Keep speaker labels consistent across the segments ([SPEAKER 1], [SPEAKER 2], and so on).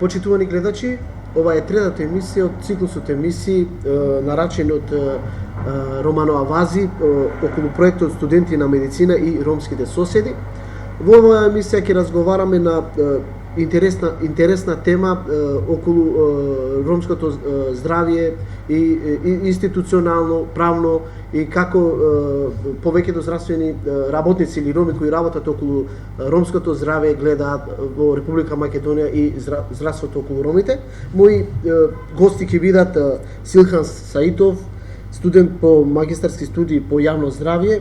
[SPEAKER 1] Почитувани гледачи, ова е третата емисија од циклусот емисии нарачени од Романо Авази околу проектот Студенти на медицина и ромските соседи. Во оваа емисија ќе разговараме на интересна тема околу ромското здравје и институционално, правно и како повеќето здравствени работници или роми кои работат околу ромското здравје гледаат во Република Македонија и здравството околу ромите. Мои гости ќе бидат Силхан Саитов, студент по магистарски студии по јавно здравје,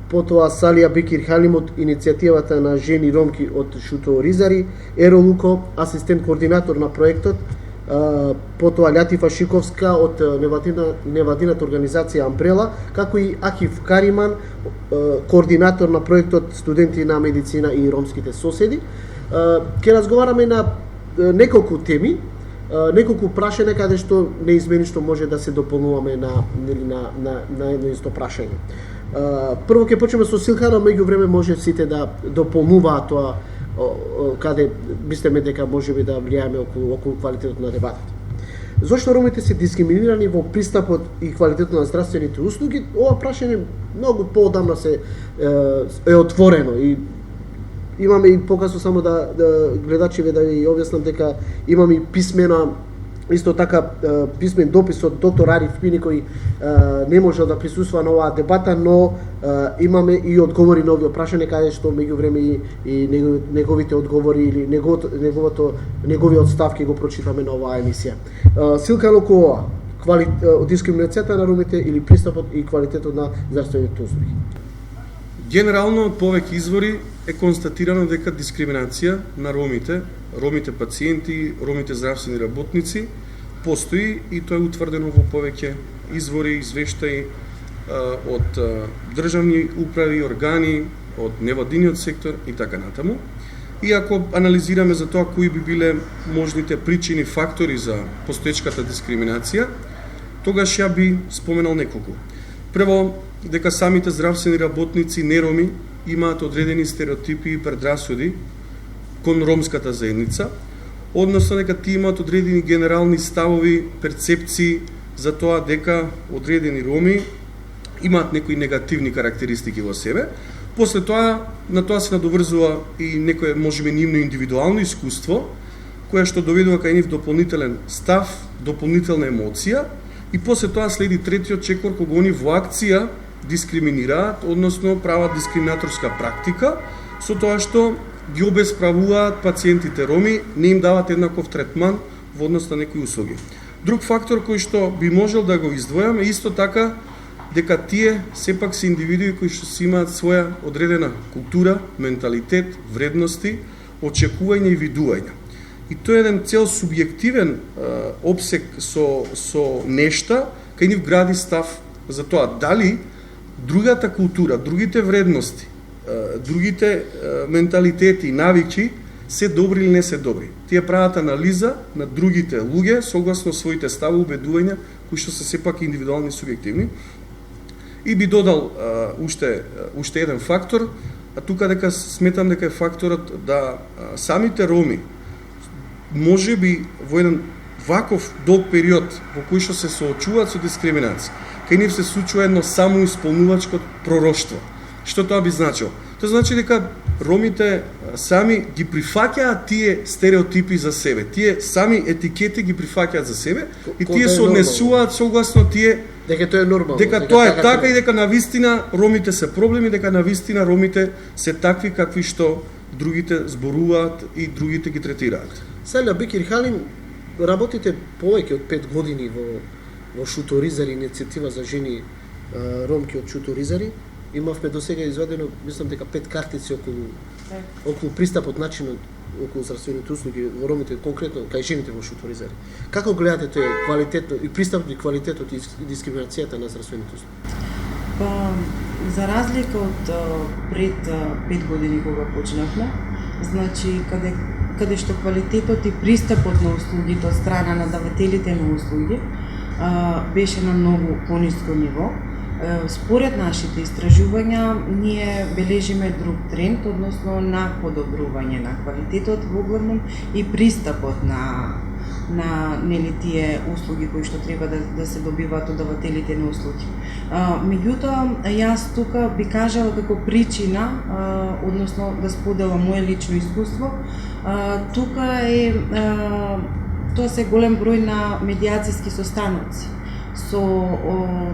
[SPEAKER 1] потоа Салија Бекир Халим од иницијативата на жени ромки од Шуто Ризари, Еро Луко, асистент координатор на проектот, потоа Лјатифа Шиковска од невладината организација Амбрела, како и Акиф Кариман, координатор на проектот Студенти на медицина и ромските соседи. Ќе разговараме на неколку теми, неколку прашања каде што неизменично може да се дополнуваме на едно исто прашање. Прво ќе почнеме со Силхана, меѓу време може сите да дополнуваат тоа каде мислиме дека можеби да влијаеме околу квалитетот на дебатата. Зошто ромите се дискриминирани во пристапот и квалитетот на здравствените услуги? Ова прашање многу поодамна е отворено и имаме и покасно само да гледачиве да ви објаснам дека имаме и писмена исто така писмен допис од доктор Ариф Пини кој не можел да присуствува на оваа дебата, но имаме и одговори на овие прашања каде што меѓу време и неговите одговори или неговиот став ќе го прочитаме на оваа емисија. Силка Локова, дискриминацијата на ромите или пристапот и квалитетот на здравствените услуги.
[SPEAKER 2] Генерално од повеќе извори е констатирано дека дискриминација на ромите пациенти, ромите здравствени работници постои и тоа е утврдено во повеќе извори, извештаи од државни управи, органи, од невладиниот сектор и така натаму. И ако анализираме за тоа кои би биле можните причини, фактори за постоечката дискриминација, тогаш ја би споменал неколку. Прво, дека самите здравствени работници нероми имаат одредени стереотипи и предрасуди кон ромската заедница, односно дека тие имаат одредени генерални ставови, перцепции за тоа дека одредени роми имаат некои негативни карактеристики во себе. После тоа, на тоа се надоврзува и некое можеби нивно индивидуално искуство, кое што доведува кај нив дополнителен став, дополнителна емоција, и после тоа следи третиот чекор кога они во акција дискриминираат, односно прават дискриминаторска практика, со тоа што ги обесправуваат пациентите роми, не им дават еднаков третман во однос на некои услуги. Друг фактор кој што би можел да го издвојам е исто така дека тие сепак се индивидуи кои што си имаат своја одредена култура, менталитет, вредности, очекувања и видувања. И тоа е еден цел субјективен опсек со нешта, кај нив гради став за тоа дали другата култура, другите вредности, другите менталитети и навики се добри или не се добри. Тие прават анализа на другите луѓе согласно своите ставови, убедувања, кои што се сепак индивидуални и субјективни. И би додал уште еден фактор, а тука дека сметам дека е факторот да самите роми можеби во еден ваков долг период во кој што се соочуваат со дискриминација, кај нив се случува едно самоисполнувачко пророштво. Што тоа би значило? Тоа значи дека ромите сами ги прифаќаат тие стереотипи за себе, тие сами етикети ги прифаќаат за себе и тие се однесуваат согласно тие
[SPEAKER 1] дека тоа е нормално,
[SPEAKER 2] дека тоа е така и дека навистина ромите се проблеми, дека навистина ромите се такви какви што другите зборуваат и другите ги третираат.
[SPEAKER 1] Салија Бекир Халим, работите повеќе од 5 години во Шуто Ризари, иницијатива за жени ромки од Шуто Ризари. Имавме до сега изведено, мислам дека 5 картици околу пристапот, начинот околу здравствените услуги во ромите, конкретно кај жените во Шуто Ризари. Како гледате тоа квалитетот и пристапот и квалитетот и дискриминацијата на здравствените услуги?
[SPEAKER 3] Па, за разлика од пред 5 години кога почнавме, значи каде што квалитетот и пристапот на услугите од страна на давателите на услуги беше на многу пониско ниво, Според нашите истражувања, ние бележиме друг тренд, односно на подобрување на квалитетот во главном и пристапот на нели тие услуги кои што треба да се добиваат од давателите на услуги. Меѓутоа, јас тука би кажала како причина, односно да споделам мое лично искуство, тука е тоа се голем број на медиациски состаноци со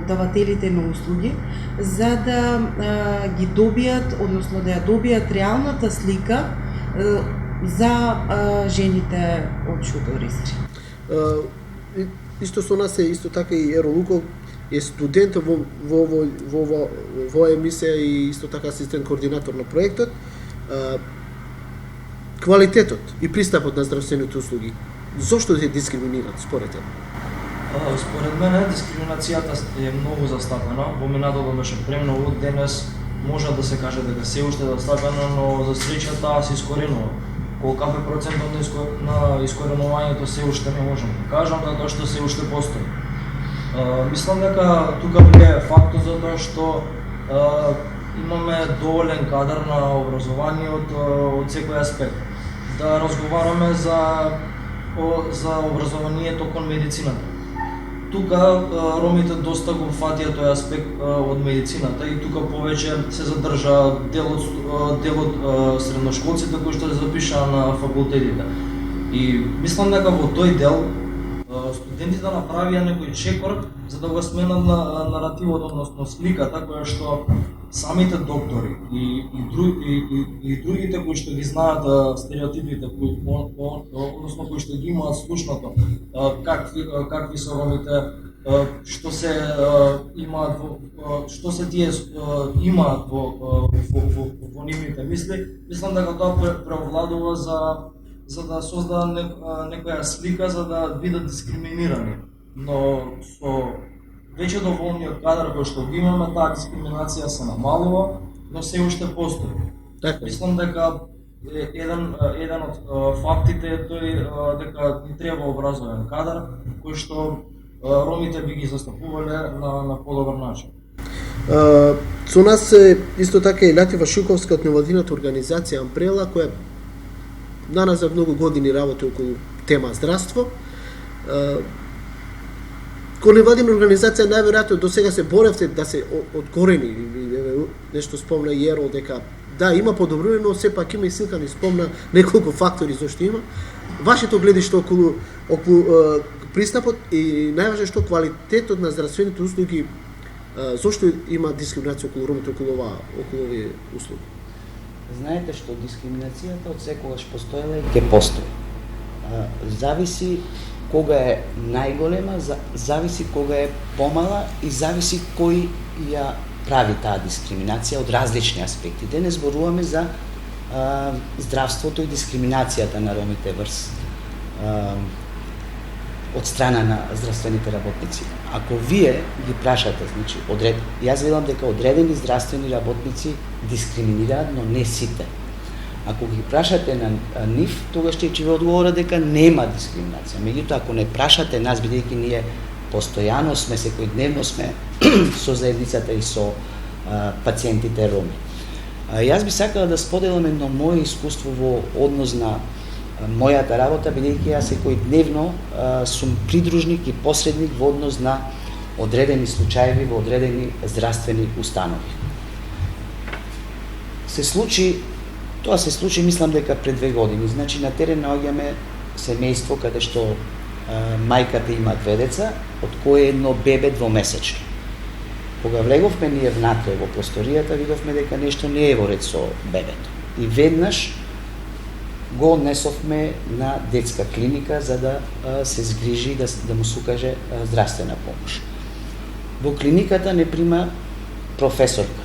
[SPEAKER 3] давателите на услуги, за да ги добијат, односно да ја добијат реалната слика за жените од шутористри.
[SPEAKER 1] Исто со нас е исто така и Еро Луков е студент во емисија и исто така асистент координатор на проектот. Квалитетот и пристапот на здравствените услуги, зошто се дискриминираат според тебе?
[SPEAKER 4] Според мене дискриминацијата е многу застапена, во минатото беше премногу, денес може да се каже дека се уште застапена, но за среќа таа се искоренува. Колкав е процентот на искоренувањето се уште не можам да кажам, затоа што се уште постои. Мислам дека тука влијае фактот за тоа што имаме доволен кадар на образование од секој аспект. Да разговараме за образованието кон медицината. Тука ромите доста го фатија тој аспект од медицината и тука повеќе се задржа дел од средношколците кои што се запишаа на факултетите. И мислам дека во тој дел студентите направија некој чекор за да го сменат наративот, односно сликата која што самите доктори и другите кои што ги знаат стереотипите, односно кои што ги имаат слушнато, какви се ромите, што се имаат што се тие имаат во нивните мисли, мислам дека тоа преовладува за да создадат некоја слика за да бидат дискриминирани. Но со веќе доволниот кадар кој што го имаме, таа дискриминација се намалува, но се уште постои. Мислам дека еден од фактите е тој дека ни треба образовен кадар кој што ромите би ги застапувале на подобар начин.
[SPEAKER 1] Со нас е исто така и Латива Шуковска од невладината организација Амбрела, која данас за многу години работи околу тема здравство. Кон невладина организација најверојатно до сега се боревте да се откорени, нешто спомна Јеро дека да има подобрување, но сепак има и Силка ни спомна неколку фактори зашто има. Вашето гледиште околу пристапот и најважно што квалитетот на здравствените услуги, зашто има дискриминација околу ромите околу овие услуги?
[SPEAKER 5] Знаете што дискриминацијата од секогаш постоела и ќе постои. Зависи кога е најголема, зависи кога е помала и зависи кој ја прави таа дискриминација од различни аспекти. Денес зборуваме за здравството и дискриминацијата на ромите врз од страна на здравствените работници. Ако вие ги прашате, значи јас велам дека одредени здравствени работници дискриминираат, но не сите. Ако ги прашате на нив, тогаш ќе ви одговора дека нема дискриминација. Меѓутоа, ако не прашате нас, бидејќи ние постојано сме, секојдневно сме со заедницата и со пациентите роми. Јас би сакала да споделам едно моје искуство во однос на мојата работа, бидејќи јас секојдневно сум придружник и посредник во однос на одредени случаеви во одредени здравствени установи. Тоа се случи, мислам дека пред 2 години. Значи на терен наоѓаме семејство каде што мајката има 2 деца, од кои едно бебе двомесечно. Кога влеговме ние внатре во просторијата, видовме дека нешто не е во ред со бебето. И веднаш го однесовме на детска клиника за да се згрижи, да му се укаже здравствена помош. Во клиниката не прима професорка.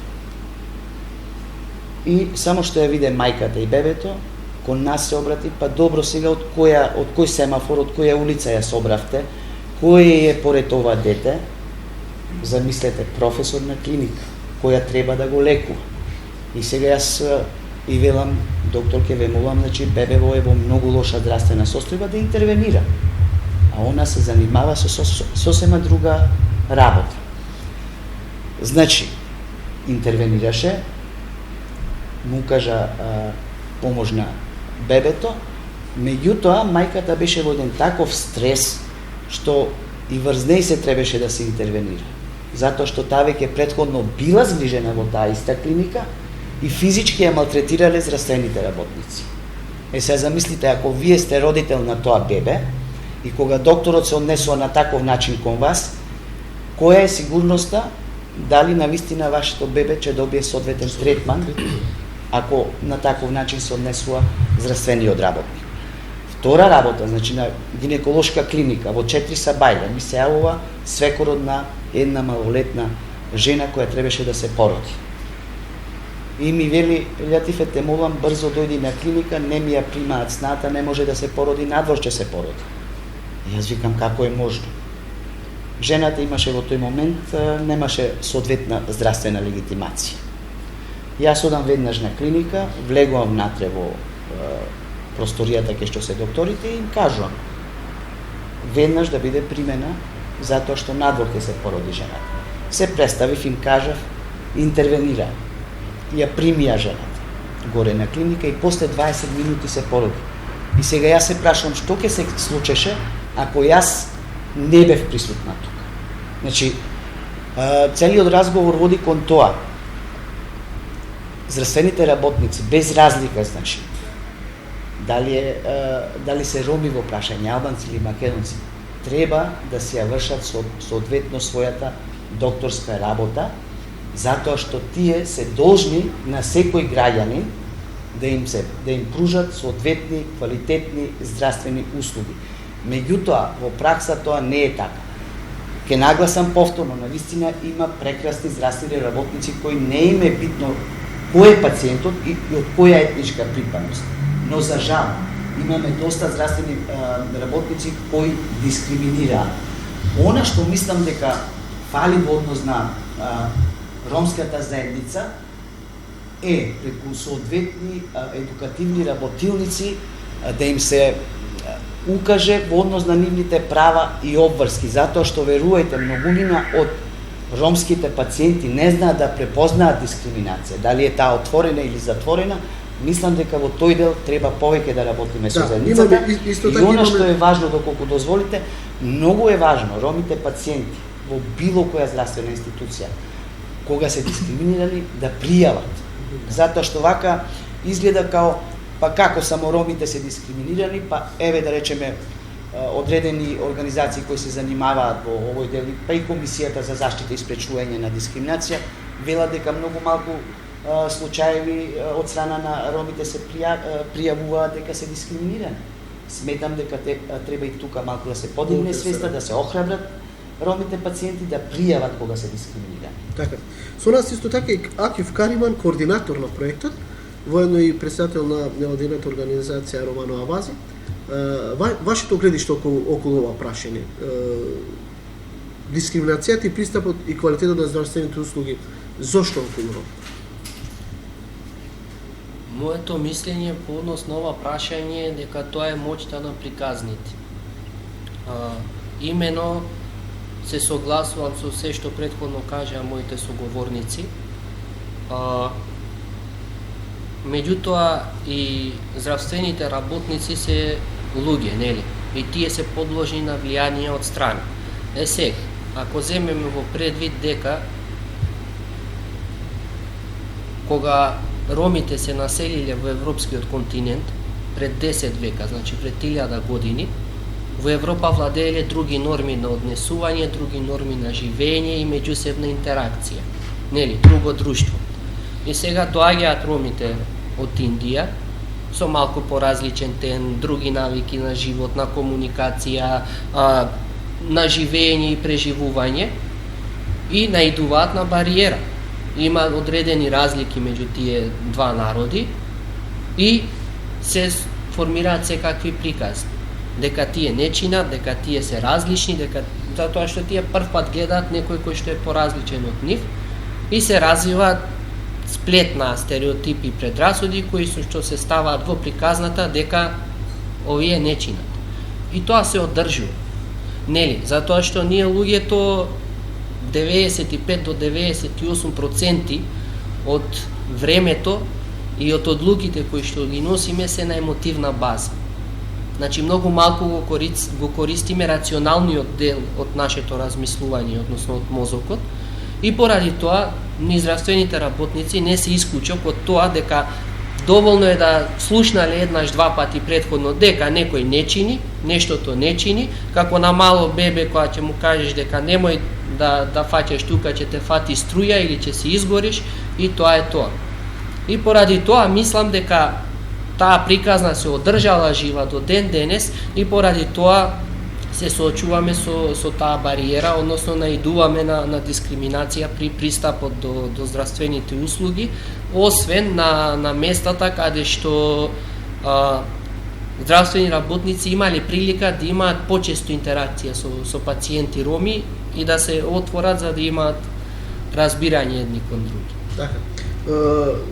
[SPEAKER 5] И само што ја виде мајката и бебето, кон нас се обрати, па добро сега од кој семафор, од која улица ја собравте, кој е поред ова дете, замислете, професор на клиника, која треба да го лекува. И сега јас и велам, доктор, ке вемувам, значи бебево е во многу лоша здравствена состојба да интервенира. А она се занимава со сосема друга работа. Значи, интервенираше, му кажа помош на бебето, меѓутоа мајката беше во еден таков стрес што и врз неј се требаше да се интервенира. Затоа што таа веќе претходно била згрижена во таа иста клиника и физички ја малтретирале здравствените работници. Се замислите, ако вие сте родител на тоа бебе и кога докторот се однесува на таков начин кон вас, која е сигурноста дали навистина вашето бебе ќе добие соодветен третман ако на таков начин се однесува здравствениот работник. Втора работа, значи на гинеколошка клиника во 4 сабајле ми се јавува свекорот на една малолетна жена која требаше да се породи. И ми вели, Лјатифе, те молам, брзо дојди на клиника, не ми ја примаат сната, не може да се породи, надвор ќе се породи. И јас викам, како е можно? Жената имаше во тој момент, немаше соодветна здравствена легитимација. Јас одам веднаш на клиника, влегувам внатре во просторијата кај што се докторите и им кажувам веднаш да биде примена затоа што надвор ќе се породи жената. Се представив, им кажав, интервенира. Ја примија жената горе на клиника и после 20 минути се породи. И сега јас се прашувам што ќе се случеше ако јас не бев присутна тука. Значи, целиот разговор води кон тоа. Здравствените работници, без разлика, значи, дали се роми во прашање, албанци или македонци, треба да се ја вршат соодветно својата докторска работа, затоа што тие се должни на секој граѓанин да им пружат соодветни квалитетни здравствени услуги. Меѓутоа, во пракса тоа не е така. Ке нагласам повторно, навистина има прекрасни здравствени работници кои не им е битно кој е пациентот и од која етничка припадност. Но за жал, имаме доста здравствени работници кои дискриминираат. Она што мислам дека фали во однос на ромската заедница е преку соодветни едукативни работилници да им се укаже во однос на нивните права и обврски, затоа што верувајте, многумина од ромските пациенти не знаат да препознаат дискриминација, дали е таа отворена или затворена. Мислам дека во тој дел треба повеќе да работиме со заедницата. И она што е важно, доколку дозволите, многу е важно ромите пациенти во било која здравствена институција, кога се дискриминирани, да пријават. Затоа што вака изгледа као, па како само ромите се дискриминирани, па еве да речеме одредени организации кои се занимаваат во овој дел, па и Комисијата за заштита и спречување на дискриминација, велат дека многу малку случаеви од страна на ромите се пријавуваат дека се дискриминирани. Сметам дека треба и тука малку да се подигне свеста, да се охрабрат ромите пациенти да пријават кога се дискриминирани.
[SPEAKER 1] Така. Со нас исто така и Акиф Кариман, координатор на проектот, воедно и председател на невладината организација Романо Авази. Вашето гледиште околу ова прашање, дискриминацијата и пристапот и квалитетот на здравствените услуги, зошто околу ромите?
[SPEAKER 6] Моето мислење по однос на ова прашање е дека тоа е моќта на приказните. Имено се согласувам со се што претходно кажаа моите соговорници. Меѓутоа и здравствените работници се луѓе, нели? И тие се подложени на влијание од страна. Сега, ако земеме во предвид дека кога ромите се населиле во европскиот континент пред 10 века, значи пред 1000 години, во Европа владееле други норми на однесување, други норми на живење и меѓусебна интеракција. Нели, друго друштво. И сега доаѓаат ромите од Индија со малку поразличен тен, други навики на живот, на комуникација, на живење и преживување и наидуваат на бариера. Има одредени разлики меѓу тие два народи и се формираат секакви приказни. Дека тие не чинат, дека тие се различни, дека затоа што тие прв пат гледаат некој кој што е поразличен од нив и се развива сплет на стереотипи и предрасуди кои што се ставаат во приказната дека овие не чинат. И тоа се одржува. Нели, затоа што ние луѓето 95 до 98% од времето и од одлуките кои што ги носиме се на емотивна база. Значи многу малку го користиме рационалниот дел од нашето размислување, односно од мозокот, и поради тоа ни здравствените работници не се исклучок од тоа дека доволно е да слушнале еднаш два пати претходно дека некој не чини, нештото не чини, како на мало бебе кога ќе му кажеш дека немој да фаќаш тука, ќе те фати струја или ќе се изгориш, и тоа е тоа. И поради тоа мислам дека таа приказна се одржала жива до ден денес и поради тоа се соочуваме со таа бариера, односно наидуваме на дискриминација при пристапот до здравствените услуги, освен на местата каде што здравствени работници имале прилика да имаат почесто интеракција со пациенти роми и да се отворат за да имаат разбирање едни кон други.
[SPEAKER 1] Така.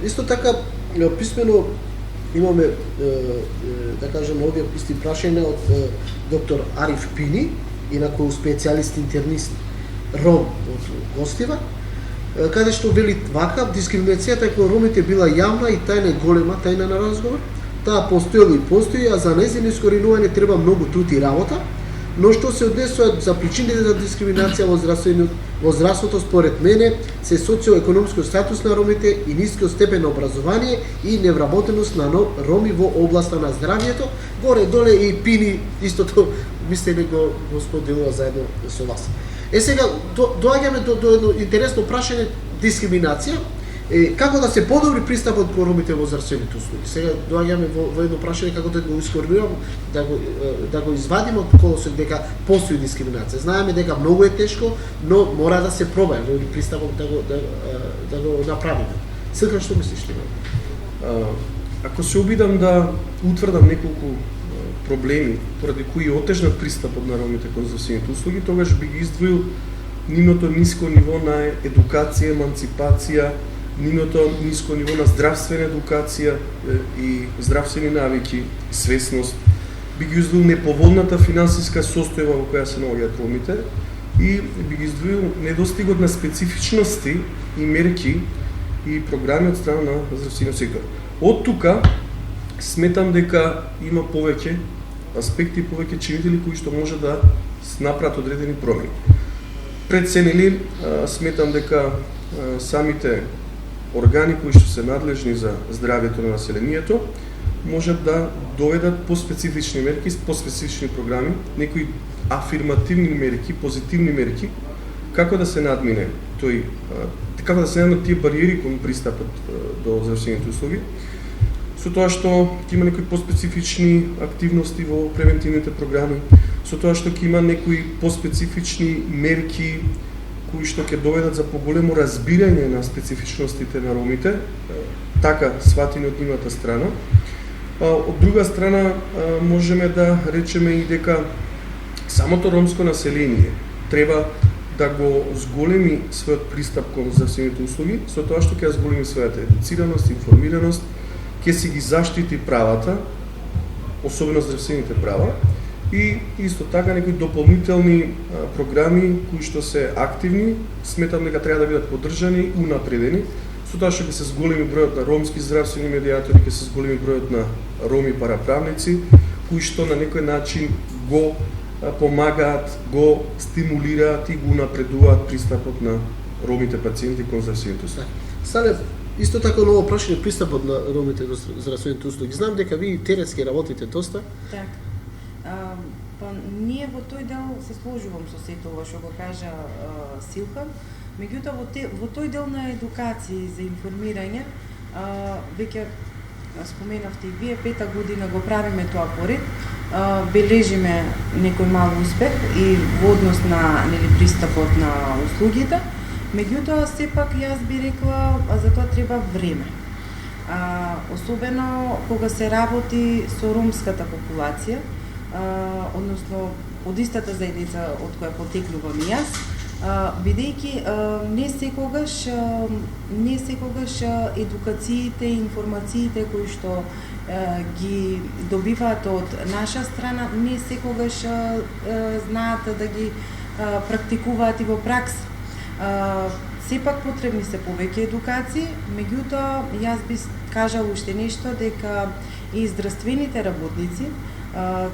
[SPEAKER 1] Исто така писмено имаме да кажем овие исти прашања од доктор Ариф Пини, инаку специјалист интернист ром од Гостива, каде што вели вака: дискриминацијата кон ромите била јавна и тајна и голема тајна на разговор. Таа постоела и постои, а за нејзино искоренување треба многу труд и работа. Но што се однесува за причините за дискриминација во здравството, според мене, се социоекономско статус на ромите и нискиот степен на образование и невработеност на роми во областа на здравјето. Горе-доле и Пини истото мислење го споделува заедно со вас. Сега доаѓаме до едно интересно прашање: дискриминација. Како да се подобри пристапот кон ромите во здравствените услуги? Сега доаѓаме во едно прашање како да го искоренуваме, да го извадиме од колосот дека постои дискриминација. Знаеме дека многу е тешко, но мора да се проба пристапот да го направиме. Сега што мислиш ти?
[SPEAKER 2] Ако се обидам да утврдам неколку проблеми поради кои отежнат пристапот на ромите кон здравствените услуги, тогаш би ги издвоил нивното ниско ниво на едукација, еманципација, нивното ниско ниво на здравствена едукација и здравствени навики, свесност, би ги издвоил неповолната финансиска состојба во која се наоѓаат ромите и би ги издвоил недостигот на специфичности и мерки и програми од страна на здравствениот сектор. Од тука сметам дека има повеќе аспекти и повеќе чинители кои што може да направат одредени промени. Пред се, нели, сметам дека самите органи кои што се надлежни за здравјето на населението можат да доведат по специфични мерки, по специфични програми, некои афирмативни мерки, позитивни мерки, како да се надмине како да се надминат тие бариери кон пристапот до здравствените услуги, со тоа што ќе има некои поспецифични активности во превентивните програми, со тоа што ќе има некои поспецифични мерки кои што ќе доведат за поголемо разбирање на специфичностите на ромите, така сватени од нивната страна. Од друга страна, можеме да речеме и дека самото ромско население треба да го зголеми својот пристап кон здравствените услуги, со тоа што ќе зголеми својата едуцираност, информираност, ќе си ги заштити правата, особено здравствените права, и исто така некои дополнителни програми кои што се активни, сметам дека треба да бидат поддржани и унапредени, со тоа што ќе се зголеми бројот на ромски здравствени медиатори, ќе се зголеми бројот на роми параправници, кои што на некој начин го помагаат, го стимулираат и го унапредуваат пристапот на ромите пациенти кон здравствените услуги.
[SPEAKER 1] Сале, исто така ново прашање пристапот на ромите до здравствените услуги. Знам дека ви теретски работите доста.
[SPEAKER 3] Так. Па ние во тој дел се сложувам со сето ова што го кажа Силхан. Меѓутоа во тој дел на едукација за информирање веќе споменавте и вие, 5-та година го правиме тоа поред. Бележиме некој мал успех и во однос на пристапот на услугите. Меѓутоа сепак јас би рекла за тоа треба време. Особено кога се работи со ромската популација, односно од истата заедница од која потекнувам и јас, бидејќи не секогаш едукациите и информациите кои што ги добиваат од наша страна, не секогаш знаат да ги практикуваат и во пракса. Сепак потребни се повеќе едукации, меѓутоа јас би кажал уште нешто дека и здравствените работници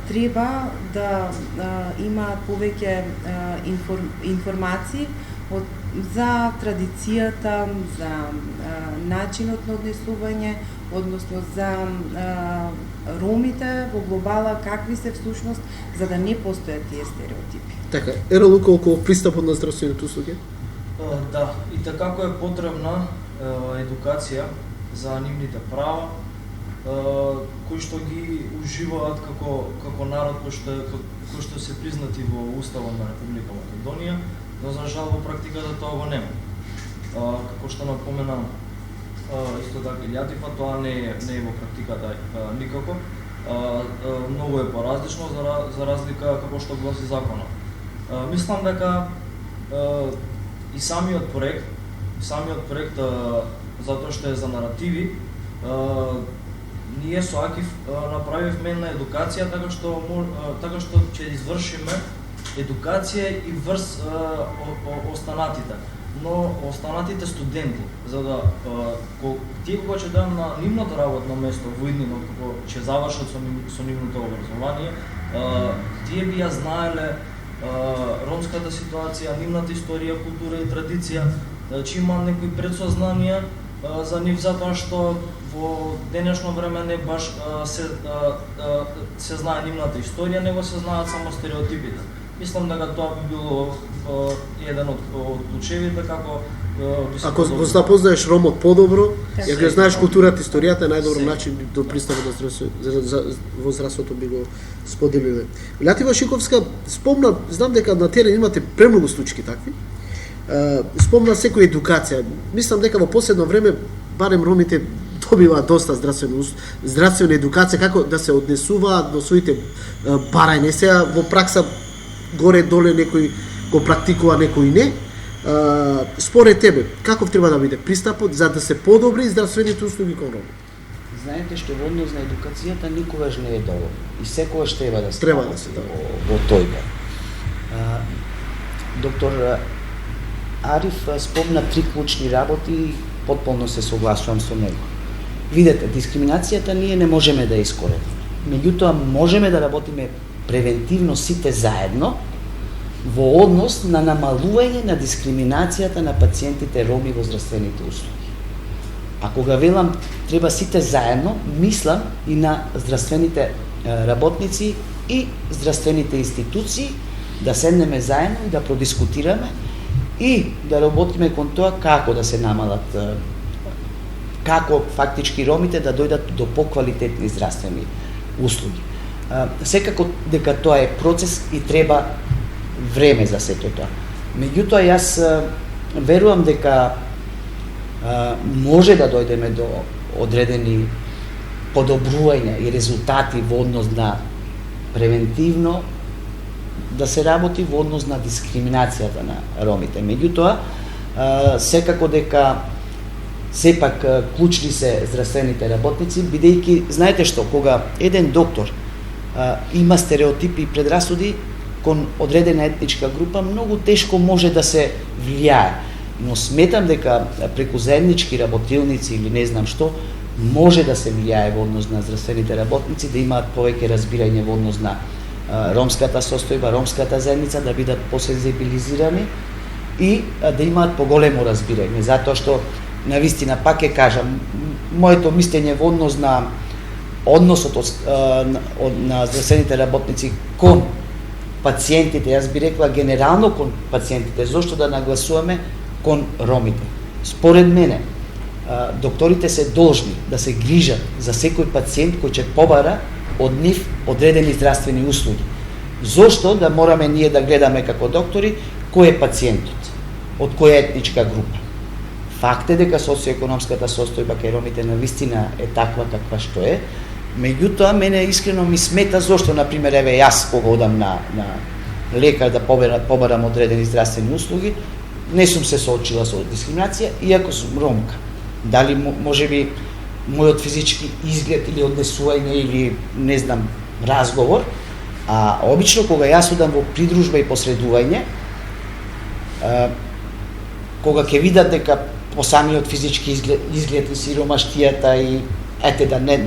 [SPEAKER 3] треба да имаат повеќе информации за традицијата, за начинот на однесување, односно за ромите во глобала, какви се всушност, за да не постојат тие стереотипи.
[SPEAKER 1] Така, Ера Лука околу пристапот на здравствените услуги?
[SPEAKER 4] Да, и така е потребна едукација за нивните права, кои што ги уживаат како народ, кои што се признати во Уставот на Република Македонија, но за жал во практиката тоа го нема. Како што напомена исто така Илјатифа, тоа не е во практиката никако. Многу е поразлично за разлика како што гласи законот. Мислам дека и самиот проект затоа што е за наративи, ние со Акив направивме една едукација така што ќе извршиме едукација и врз останатите, но останатите студенти, за да тие кога ќе дојдат на нивното работно место во иднина, кога ќе завршат со нивното образование, тие би ја знаеле ромската ситуација, нивната историја, култура и традиција, че има некои предсознанија за нив, затоа што во денешно време не баш се знае нивната историја, него се знаат само стереотипите. Мислам дека тоа би било еден од клучевите како
[SPEAKER 1] ако го запознаеш ромот подобро, ја го знаеш културата, историјата, е најдобар начин до пристапот на во здравството би го споделиле. Илјатифа Шиковска спомна, знам дека на терен имате премногу случаи такви. Спомна секоја едукација. Мислам дека во последно време барем ромите добиваат доста здравствена едукација како да се однесуваат во своите барања. Сега во пракса горе-доле некој го практикува, некој не. Според тебе, каков треба да биде пристапот за да се подобри здравствените услуги кон ромите?
[SPEAKER 5] Знаете што во однос на едукацијата никогаш не е доволно и секогаш треба да се во тој. Доктор Ариф спомна 3 клучни работи и потполно се согласувам со него. Видете, дискриминацијата ние не можеме да искорениме. Меѓутоа можеме да работиме превентивно сите заедно во однос на намалување на дискриминацијата на пациентите роми во здравствените услуги. А кога велам треба сите заедно, мислам и на здравствените работници и здравствените институции да седнеме заедно и да продискутираме и да работиме кон тоа како да се намалат, како фактички ромите да дојдат до поквалитетни здравствени услуги. Секако дека тоа е процес и треба време за сето тоа. Меѓутоа јас верувам дека може да дојдеме до одредени подобрувања и резултати во однос на превентивно да се работи во однос на дискриминацијата на ромите. Меѓутоа, секако дека сепак клучни се здравствените работници, бидејќи знаете што, кога еден доктор има стереотипи и предрасуди кон одредена етничка група, многу тешко може да се влијае. Но сметам дека преку заеднички работилници или не знам што, може да се влијае во однос на здравствените работници, да имаат повеќе разбирање во однос на ромската состојба, ромската заедница, да бидат посензибилизирани и да имаат поголемо разбирање. Затоа што, навистина, пак ќе кажам, моето мислење во однос на односот на здравствените работници кон пациентите, јас би рекла генерално кон пациентите, зошто да нагласуваме кон ромите. Според мене, докторите се должни да се грижат за секој пациент кој ќе побара од нив одредени здравствени услуги. Зошто да мораме ние да гледаме како доктори кој е пациентот, од која етничка група? Факт е дека социоекономската состојба кај ромите навистина е таква каква што е, меѓутоа мене искрено ми смета зошто, например, еве јас кога одам на лекар да побарам одредени здравствени услуги, не сум се соочила со дискриминација, иако сум ромка. Дали можеби мојот физички изглед или однесување или не знам разговор, а обично кога јас одам во придружба и посредување, кога ќе видат дека по самиот физички изглед и сиромаштијата и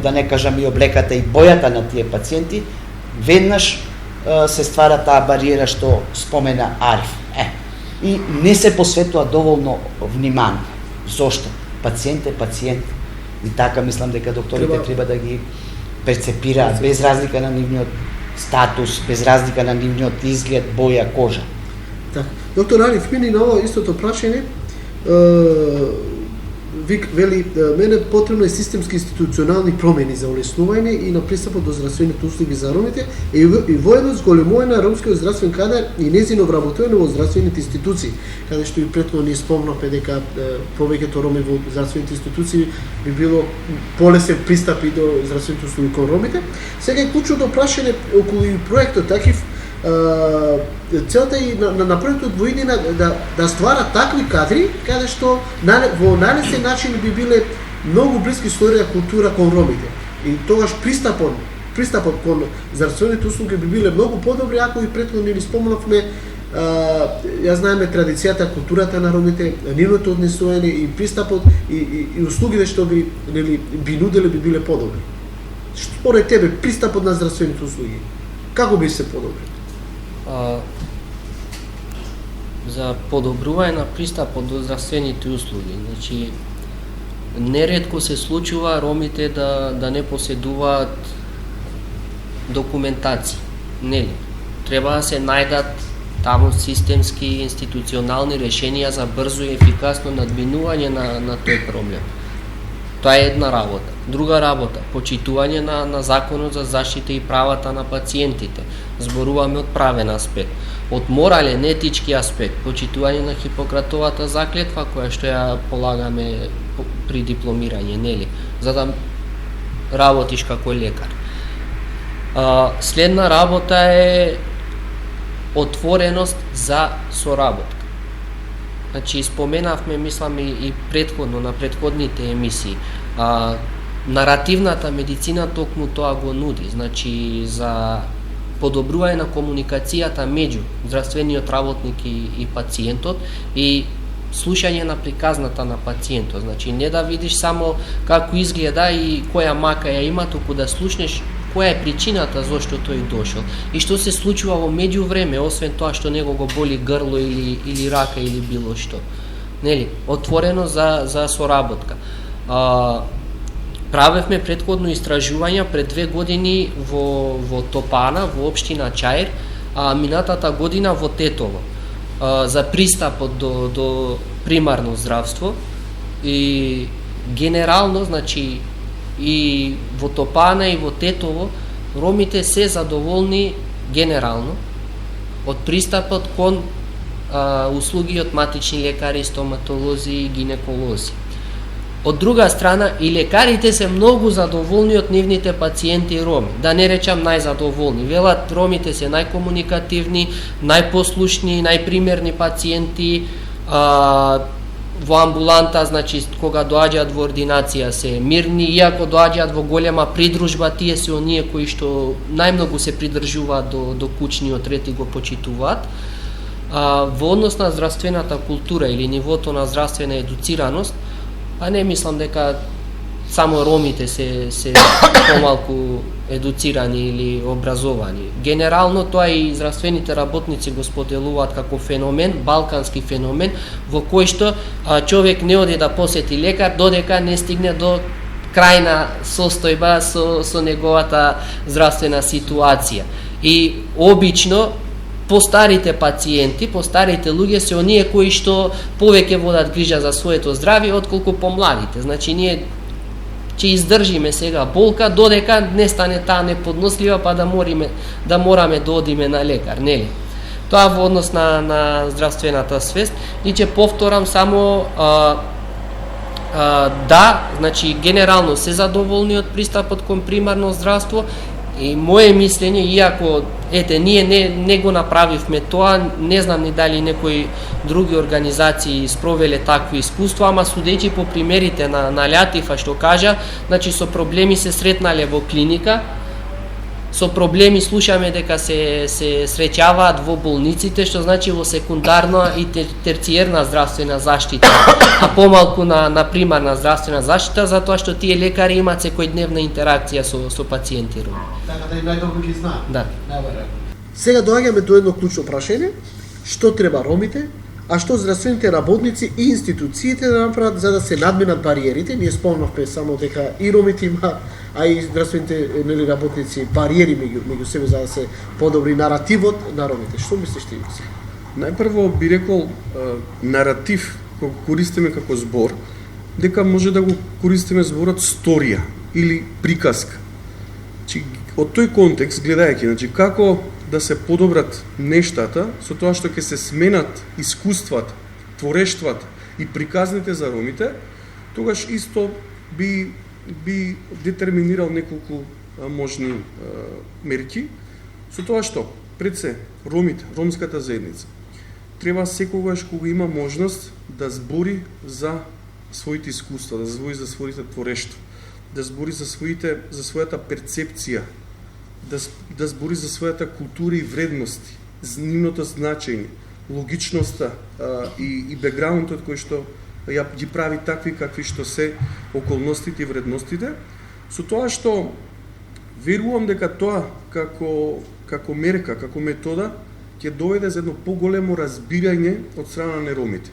[SPEAKER 5] да не кажам и облеката и бојата на тие пациенти, веднаш се ствара таа бариера што спомена Ариф. И не се посветува доволно внимание. Зошто? Пациент е пациент. И така мислам дека докторите треба да ги перцепираат без разлика на нивниот статус, без разлика на нивниот изглед, боја, кожа.
[SPEAKER 1] Така. Доктор Ариф мини на ова истото прашање, вели, мене потребно е системски институционални промени за улеснување и на пристапот до здравствените услуги за ромите и воедно зголемување на ромскиот здравствен кадар и незино вработување во здравствените институции, каде што и претходно ни спомнавме дека повеќето роми во здравствените институции би било полесен пристап и до здравствените услуги кон ромите. Сега е клучното прашање околу и проектот такив, целта и на проектот во иднина да ствара такви кадри каде што во најлесен начин би биле многу блиски историја култура кон ромите. И тогаш пристапот кон здравствените услуги би биле многу подобри ако и претходно ни спомнавме ја знаеме традицијата, културата на ромите, нивното однесување и пристапот и услугите што би нуделе би биле подобри. Според тебе пристапот на здравствените услуги како би се подобри?
[SPEAKER 6] За подобрување на пристапот до здравствените услуги. Значи, неретко се случува ромите да не поседуваат документација. Нели? Треба да се најдат таму системски институционални решенија за брзо и ефикасно надминување на тој проблем. Тоа е една работа. Друга работа, почитување на законот за заштита и правата на пациентите. Зборуваме од правен аспект. Од морален, етички аспект, почитување на Хипократовата заклетва, која што ја полагаме при дипломирање, нели? За да работиш како лекар. Следна работа е отвореност за соработка. Значи, споменавме, мислам, и предходно, на предходните емисии. Наративната медицина токму тоа го нуди. Значи, за подобрување на комуникацијата меѓу здравствениот работник и пациентот и слушање на приказната на пациентот. Значи, не да видиш само како изгледа и која мака ја има, туку да слушнеш која е причината зошто тој дошол и што се случува во меѓувреме, освен тоа што него го боли грло или рака или било што. Нели? Отворено за соработка. Правевме предходно истражување пред 2 години во Топана, во општина Чаир, а минатата година во Тетово, за пристапот до примарно здравство и генерално, значи, и во Топана и во Тетово, ромите се задоволни генерално од пристапот кон услуги од матични лекари, стоматолози и гинеколози. Од друга страна, и лекарите се многу задоволни од нивните пациенти роми. Да не речам најзадоволни. Велат, ромите се најкомуникативни, најпослушни, најпримерни пациенти, во амбуланта, значи, кога доаѓаат во ординација се мирни, иако доаѓаат во голема придружба, тие се оние кои што најмногу се придржуваат до кучниот ред и го почитуваат. Во однос на здравствената култура или нивото на здравствена едуцираност, не мислам дека само ромите се помалку едуцирани или образовани. Генерално тоа и здравствените работници го споделуваат како феномен, балкански феномен, во кој што човек не оди да посети лекар додека не стигне до крајна состојба со неговата здравствена ситуација. И обично постарите пациенти, постарите луѓе се оние кои што повеќе водат грижа за своето здравје отколку помладите. Значи ние ќе издржиме сега болка додека не стане таа неподнослива па да мораме да одиме на лекар, нели? Тоа во однос на здравствената свест и ќе повторам само да, значи генерално се задоволни од пристапот кон примарно здравство. И моje мислење, иако ние не го направивме тоа, не знам ни дали некои други организации спровеле такво искуство, ама судејќи по примерите на Лјатифа што кажа, значи со проблеми се сретнале во клиника, со проблеми слушаме дека се среќаваат во болниците, што значи во секундарна и терциерна здравствена заштита, а помалку на примарна здравствена заштита, затоа што тие лекари имаат секојдневна интеракција со пациенти роми.
[SPEAKER 1] Така да и најдобро ги знаат.
[SPEAKER 6] Да.
[SPEAKER 1] Сега доаѓаме до едно клучно прашање: што треба ромите, а што здравствените работници и институциите да направат за да се надминат бариерите? Ние спомнавме само дека и ромите имаат, а и здравствените работници бариери меѓу себе за да се подобри наративот на ромите. Што мислиш ти?
[SPEAKER 2] Најпрво би рекол наратив кога користиме како збор, дека може да го користиме зборот сторија или приказка. Значи, од тој контекст гледајќи, значи како да се подобрат нештата со тоа што ќе се сменат искуствата, творештвата и приказните за ромите, тогаш исто би детерминирал неколку можни мерки, со тоа што пред се ромите, ромската заедница треба секогаш кога има можност да збори за своите искуства, да збори за своите творештва, да збори за својата перцепција, да збори за својата култура и вредности, нивното значење, логичноста и бекграундот кој што ја ги прави такви какви што се околностите и вредностите, со тоа што верувам дека тоа како мерка, како метода ќе доведе за едно поголемо разбирање од страна на ромите.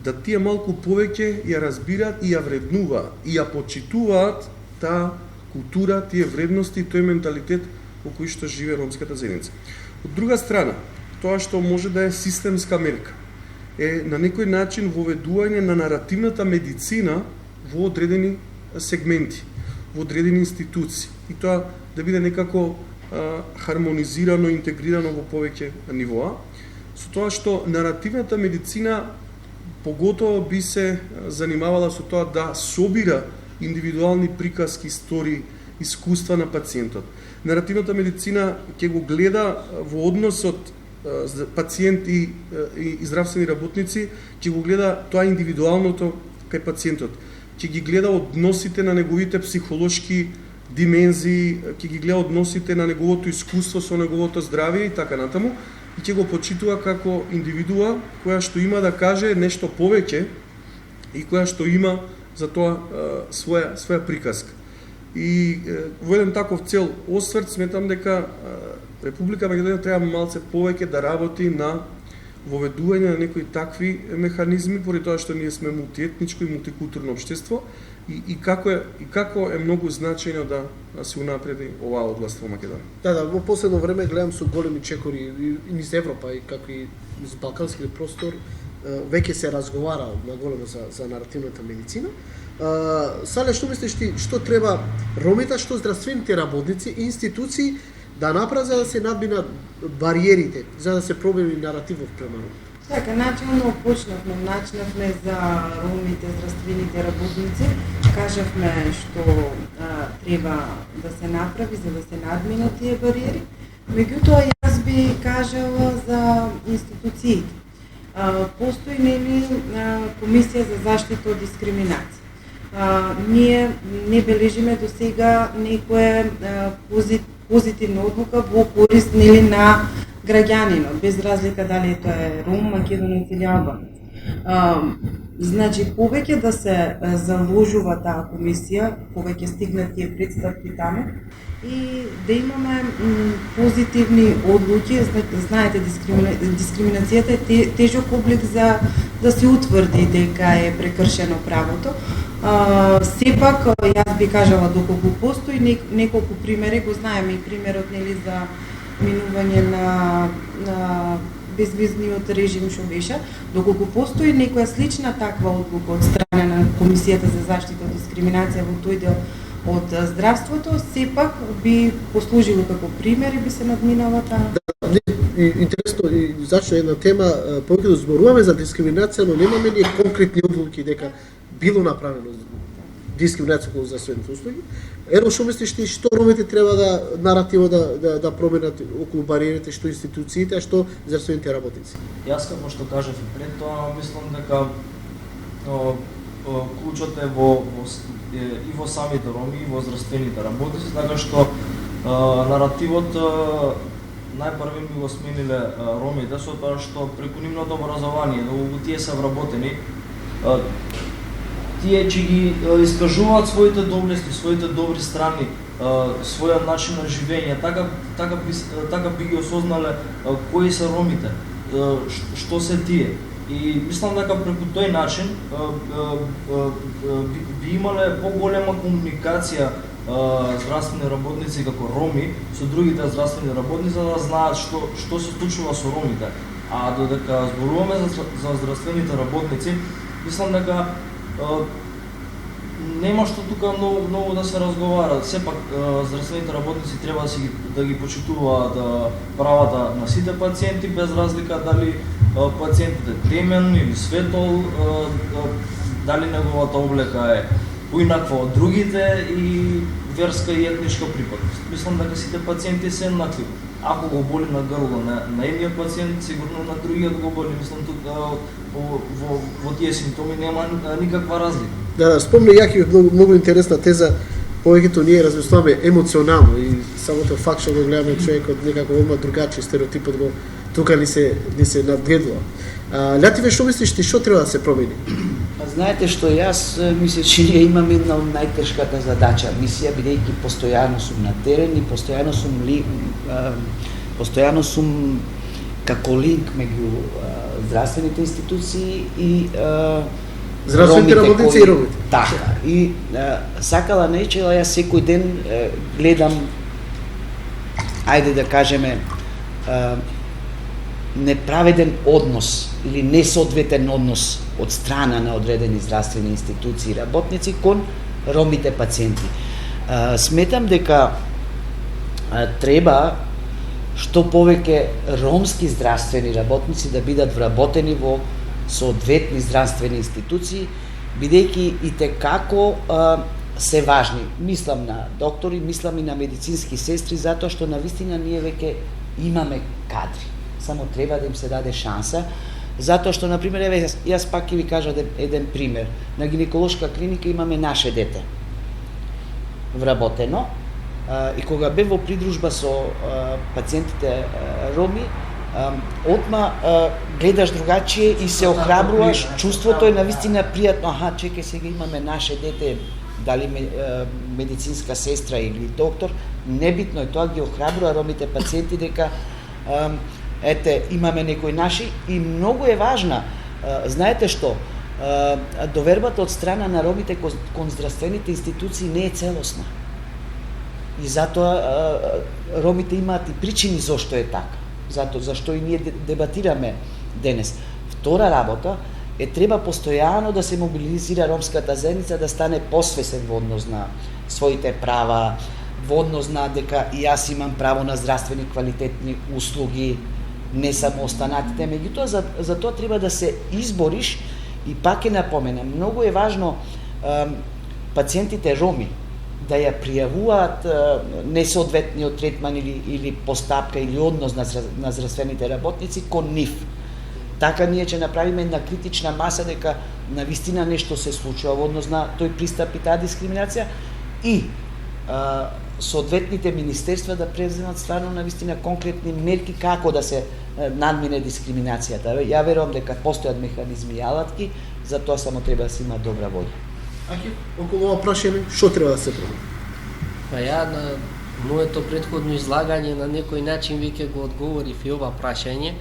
[SPEAKER 2] Да тие малку повеќе ја разбираат и ја вреднуваат и ја почитуваат таа култура, тие вредности, тој менталитет во кој што живее ромската заедница. Од друга страна, тоа што може да е системска мерка е на некој начин воведување на наративната медицина во одредени сегменти, во одредени институции. И тоа да биде некако хармонизирано, интегрирано во повеќе нивоа, со тоа што наративната медицина поготово би се занимавала со тоа да собира индивидуални приказки, истории, искуства на пациентот. Наративната медицина ќе го гледа во односот пациент и здравствени работници, ќе го гледа тоа индивидуалното кај пациентот, ќе ги гледа односите на неговите психолошки димензии, ќе ги гледа односите на неговото искуство со неговото здравје и така натаму, и ќе го почитува како индивидуа која што има да каже нешто повеќе и која што има за тоа своја приказка. И во еден таков цел осврт сметам дека Република Македонија треба малце повеќе да работи на воведување на некои такви механизми, поради тоа што ние сме мултиетничко и мултикултурно општество и како е многу значајно да се унапреди оваа област во Македонија.
[SPEAKER 1] Да, во последно време гледам со големи чекори и низ Европа и како и низ балканскиот простор веќе се разговара на големо за наративната медицина. Сале, што мислиш ти, што треба ромите, што здравствените работници и институции да направат за да се надминат бариерите, за да се промени наративот према ромите?
[SPEAKER 3] Така, начално начнавме за ромите, здравствените работници, кажавме што треба да се направи за да се надминат тие бариери. Меѓутоа, јас би кажала за институциите. Постои нели Комисија за заштита од дискриминација. Ние не бележиме до сега некоја позитивна одлука во корист нели на граѓанинот, без разлика дали тоа е ром, македонец или албанец. Значи, повеќе да се заложува таа комисија, кога ќе стигнат тие представки таму, и да имаме позитивни одлуки. Знаете, дискриминацијата е тежок облик за да се утврди дека е прекршено правото. Сепак, јас би кажала, доколку постои неколку примери, го знаеме и примерот нели за минување на безвизниот режим што беше, доколку постои некоја слична таква одлука од страна на Комисијата за заштита од дискриминација во тој дел од здравството, сепак би послужило како пример и би се надминала таа.
[SPEAKER 1] Интересно, и зашто една тема, повеќе да зборуваме за дискриминација, но немаме ние конкретни одлуки дека било направено дискриминација околу здравствените услуги. Еро, што мислиш ти, што ромите треба да наративо да променат околу бариерите, што институциите, а што здравствените работници?
[SPEAKER 4] Јас како што кажав и пред тоа, мислам дека клучот е и во самите роми и во здравствените работници, така што наративот најпрви ми го смениле ромите со тоа што преку нивното образование, доколку тие се вработени, тие ќе ги искажуваат своите доблести, своите добри страни, својот начин на живење, така би ги осознале кои се ромите, што се тие. И мислам дека преку тој начин би имале поголема комуникација здравствени работници како роми со другите здравствени работници, за да знаат што се случува со ромите. А додека зборуваме за здравствените работници, мислам дека нема што тука многу да се разговара. Сепак здравствените работници треба да ги почитуваат правата на сите пациенти, без разлика дали пациентот е темен или светол, дали неговата облека е поинаква од другите и верска и етничка припадност. Мислам дека сите пациенти се еднакви. Ако го боли на грло на едниот пациент, сигурно на другиот го боли. Мислам тука во тие симптоми нема никаква разлика.
[SPEAKER 1] Да, спомни Јаки многу интересна теза. Повеќето ние размислуваме емоционално и самото факт што го гледаме човекот некако има другачи стереотипот го тука ни се надгледува. Лјативе, што мислиш ти, што треба да се промени?
[SPEAKER 5] Знаете што, јас мислам, че ние имаме една од најтешката задача, мисија, бидејќи постојано сум на терен и постојано сум како линк меѓу здравствените институции и
[SPEAKER 1] здравствените работници и ромите.
[SPEAKER 5] Така. И сакала нечела, јас секој ден гледам, ајде да кажеме, неправеден однос или несоодветен однос од страна на одредени здравствени институции и работници кон ромите пациенти. Сметам дека треба што повеќе ромски здравствени работници да бидат вработени во соодветни здравствени институции, бидејќи и текако се важни. Мислам на доктори, мислам и на медицински сестри, затоа што навистина ние веќе имаме кадри. Само треба да им се даде шанса, затоа што, например, еве, јас пак ќе ви кажа еден пример. На гинеколошка клиника имаме наше дете вработено, и кога бев во придружба со пациентите роми, отма гледаш другачие и се охрабруваш, чувството е навистина пријатно, аха, чекај, сега имаме наше дете, дали медицинска сестра или доктор, небитно е, тоа ги охрабрува ромите пациенти дека ете, имаме некои наши и многу е важна. Знаете што? Довербата од страна на ромите кон здравствените институции не е целосна. И затоа ромите имаат и причини зошто е така. Зашто и ние дебатираме денес. Втора работа е треба постојано да се мобилизира ромската заедница, да стане посвесен во однос на своите права, во однос на дека и јас имам право на здравствени квалитетни услуги, не само останатите, меѓутоа за тоа треба да се избориш и пак ќе напоменам, многу е важно пациентите роми да ја пријавуваат несоодветниот третман или постапка или однос на здравствените работници кон нив. Така ние ќе направиме една критична маса дека навистина нешто се случува во однос на тој пристап и таа дискриминација и соодветните министерства да преземат стварно навистина конкретни мерки како да се надмине дискриминацијата. Ја верувам дека постојат механизми и алатки, за тоа само треба да се има добра волја.
[SPEAKER 1] Аки, околу ова прашање, што треба да се промени?
[SPEAKER 6] Па ја на моето претходно излагање на некој начин веќе го одговорив и ова прашање.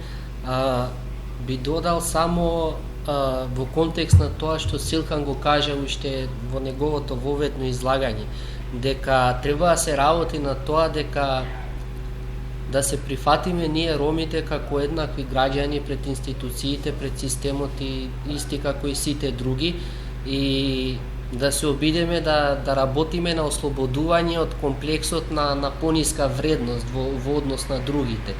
[SPEAKER 6] Би додал само во контекст на тоа што Силкан го кажа уште во неговото воведно излагање, дека треба да се работи на тоа дека да се прифатиме ние ромите како еднакви граѓани пред институциите, пред системот и исти како и сите други, и да се обидеме да работиме на ослободување од комплексот на пониска вредност во однос на другите.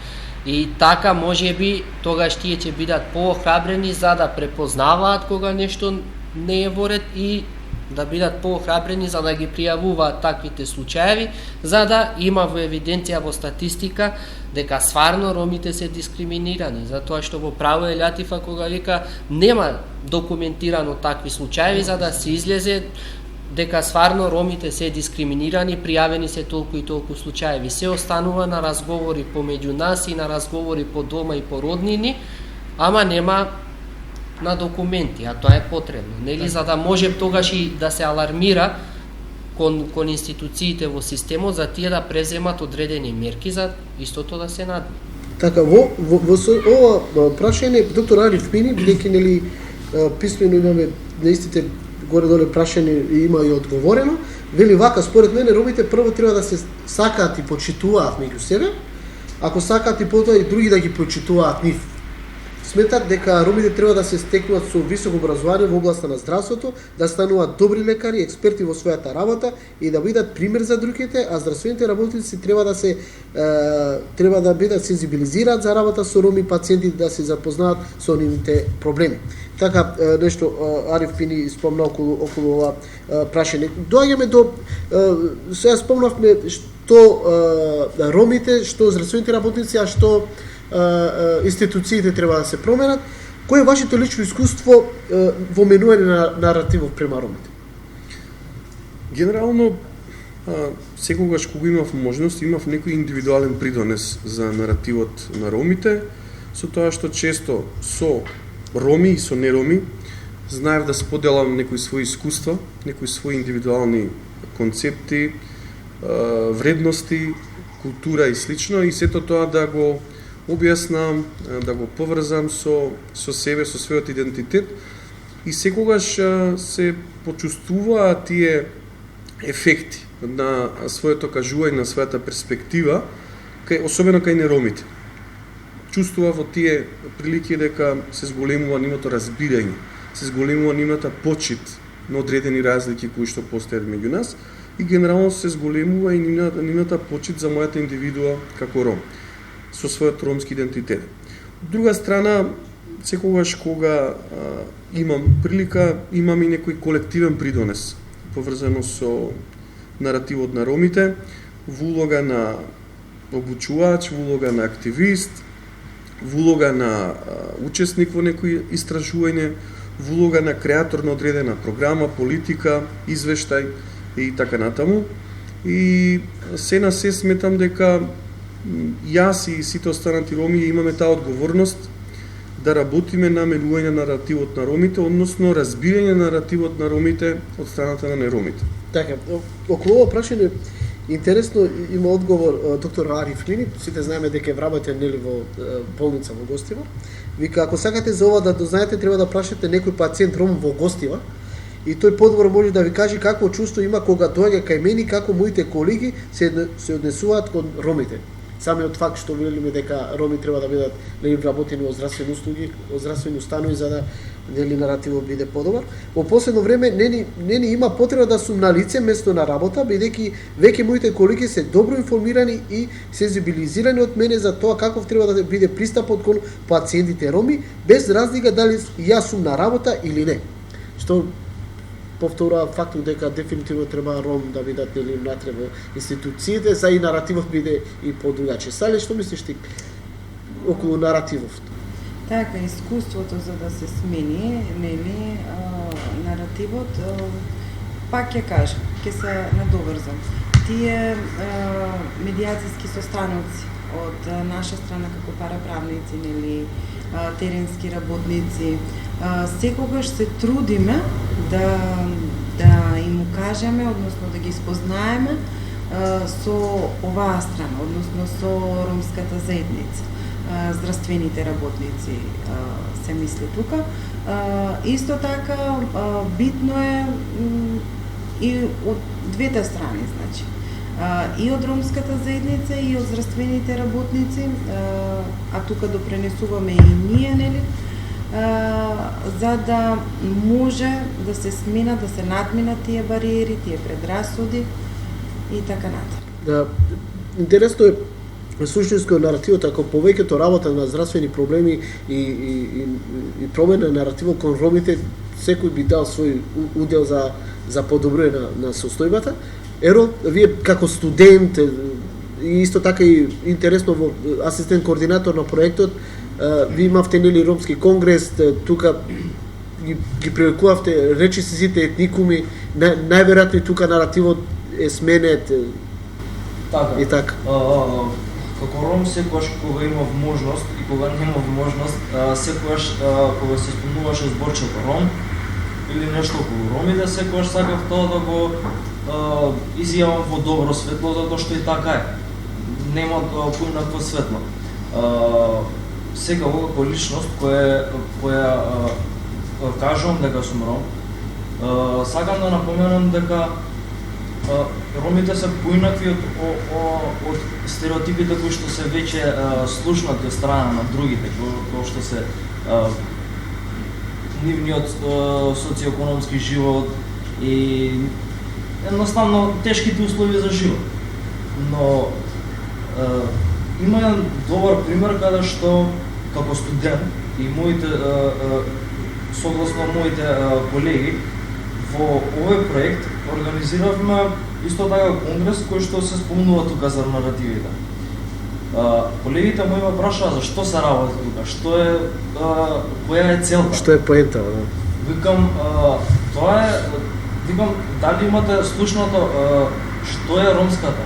[SPEAKER 6] И така можеби тогаш тие ќе бидат поохрабрени за да препознаваат кога нешто не е во ред и да бидат поохрабрени за да ги пријавуваат таквите случаеви, за да има во евиденција во статистика дека стварно ромите се дискриминирани, затоа што во право е Лјатифа кога вика нема документирано такви случаеви, за да се излезе дека стварно ромите се дискриминирани, пријавени се толку и толку случаеви. Се останува на разговори помеѓу нас и на разговори по дома и по роднини, ама нема на документи, а тоа е потребно, нели, за да може тогаш и да се алармира кон институциите во системот за тие да преземат одредени мерки за истото да се надмине.
[SPEAKER 1] Така, во ова прашање, доктор Ариф Пини, бидејќи нели писмено имаме наистите горе-доле прашање и има и одговорено, вели вака, според мене ромите прво треба да се сакаат и почитуваат меѓу себе, ако сакаат и потоа и други да ги почитуваат нив. Сметат дека ромите треба да се стекнуваат со високо образование во областа на здравството, да стануваат добри лекари, експерти во својата работа и да бидат пример за другите, а здравствените работници треба да бидат сензибилизираат за работа со роми пациенти, да се запознаат со нивните проблеми. Така нешто Ариф Пини спомна околу ова прашање. Доаѓаме до сега спомнавме што ромите, што здравствените работници, а што институциите треба да се променат. Кој е вашето лично искуство во менување на наративов према ромите?
[SPEAKER 2] Генерално, секогаш кога имав можност, имав некој индивидуален придонес за наративот на ромите, со тоа што често со роми и со нероми знаев да споделам некои своји искуства, некои своји индивидуални концепти, вредности, култура и слично, и сето тоа да го објаснам, да го поврзам со себе, со својот идентитет, и секогаш се почувствуваат тие ефекти на своето кажување, на својата перспектива, особено кај неромите. Чувствува во тие прилики дека се зголемува нивното разбирање, се зголемува нивната почит на одредени разлики кои што постојат меѓу нас, и генерално се зголемува и нивната почит за мојата индивидуа како ром, со својот ромски идентитет. Од друга страна, секогаш кога имам прилика, имам и некој колективен придонес, поврзано со наративот на ромите, во улога на обучувач, во улога на активист, во улога на учесник во некој истражување, во улога на креатор на одредена програма, политика, извештај и така натаму. И се на се сметам дека јас и сите останати роми имаме таа одговорност да работиме на менување на наративот на ромите, односно разбирање на наративот на ромите од страната на неромите.
[SPEAKER 1] Така, околу ова прашање интересно има одговор доктор Ариф Пини, сите знаеме дека вработен нели во болница во Гостива. Вика, ако сакате за ова да дознаете, треба да прашате некој пациент ром во Гостива, и тој подобро може да ви каже какво чувство има кога доаѓа кај мене, како моите колеги се однесуваат кон ромите. Самиот факт што велиме дека роми треба да бидат вработени во здравствени услуги, во здравствени установи за да наративот биде подобар. Во последно време не има потреба да сум на лице место на работа, бидејќи веќе моите колеги се добро информирани и сензибилизирани од мене за тоа каков треба да биде пристапот кон пациентите роми, без разлика дали јас сум на работа или не. Што повторува фактот дека дефинитивно треба ром да бидат внатре во институциите, за и наративот биде и подругаче. Сали, што мислиш ти околу наративот?
[SPEAKER 3] Така, искуството за да се смени, нели, наративот, пак ќе кажам, ќе се надоврзам. Тие медијацијски состаноци од наша страна како параправници, нели, теренски работници, секогаш се трудиме да им укажеме, односно да ги спознаеме со оваа страна, односно со ромската заедница, здравствените работници се мисли тука. Исто така битно е и од двете страни, значи, и од ромската заедница и од здравствените работници, а тука допренесуваме и ние, нели, за да може да се смена, да се надминат тие бариери, тие предрасуди и така натаму.
[SPEAKER 1] Да, интересно е суштинско наративот, ако повеќето работа на здравствени проблеми и промена на наративот кон ромите, секој би дал свој удел за подобрување на состојбата. Еро, вие како студент и исто така и интересно во асистент координатор на проектот, ви имавте нели ромски конгрес, тука ги привлекувавте речисите етникуми, најверојатно и тука наративот е сменет
[SPEAKER 4] Така.
[SPEAKER 1] и така.
[SPEAKER 4] Како ром секогаш кога имав можност и кога немав можност, секогаш кога се спомнуваше зборчето ром или нешто околу ромите, секогаш сакав тоа да го изјавам во добро светло, затоа што и така е. Нема поинакво светло. Сега како личност која кажувам дека сум ром, сакам да напоменам дека ромите се поинакви од стереотипите кои што се веќе слушнати од страна на другите, кои што се нивниот социоекономски живот и едноставно тешките услови за живот. Но има еден добар пример каде што како студент и моите согласно моите колеги во овој проект организиравме исто така конгрес кој што се спомнува тука за наративите. Колегите мои ме прашаа за што се работи тука, што е која е целта.
[SPEAKER 1] Што е поента, да?
[SPEAKER 4] Викам тоа е, викам дали имате слушнато што е ромската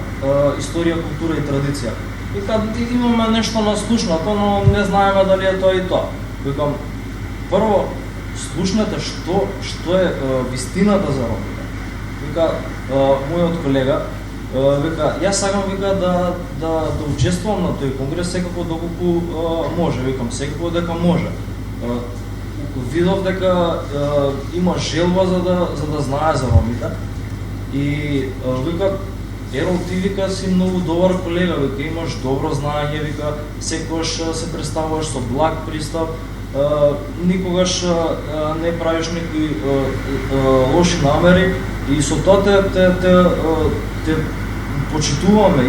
[SPEAKER 4] историја, култура и традиција. Викам имаме нешто наслушнато, но не знаеме дали е тоа и тоа. Викам прво слушнете што е вистината за ромите. Вика мојот колега вика јас сакам вика да учествувам на тој конгрес секако доколку може, викам секако дека може. Видов дека има желба за да знае за ромите и вика Ерол, ти вика си многу добар колега, вика имаш добро знаење, вика секогаш се представуваш со благ пристап, никогаш не правиш некои лоши намери и со тоа те почитуваме,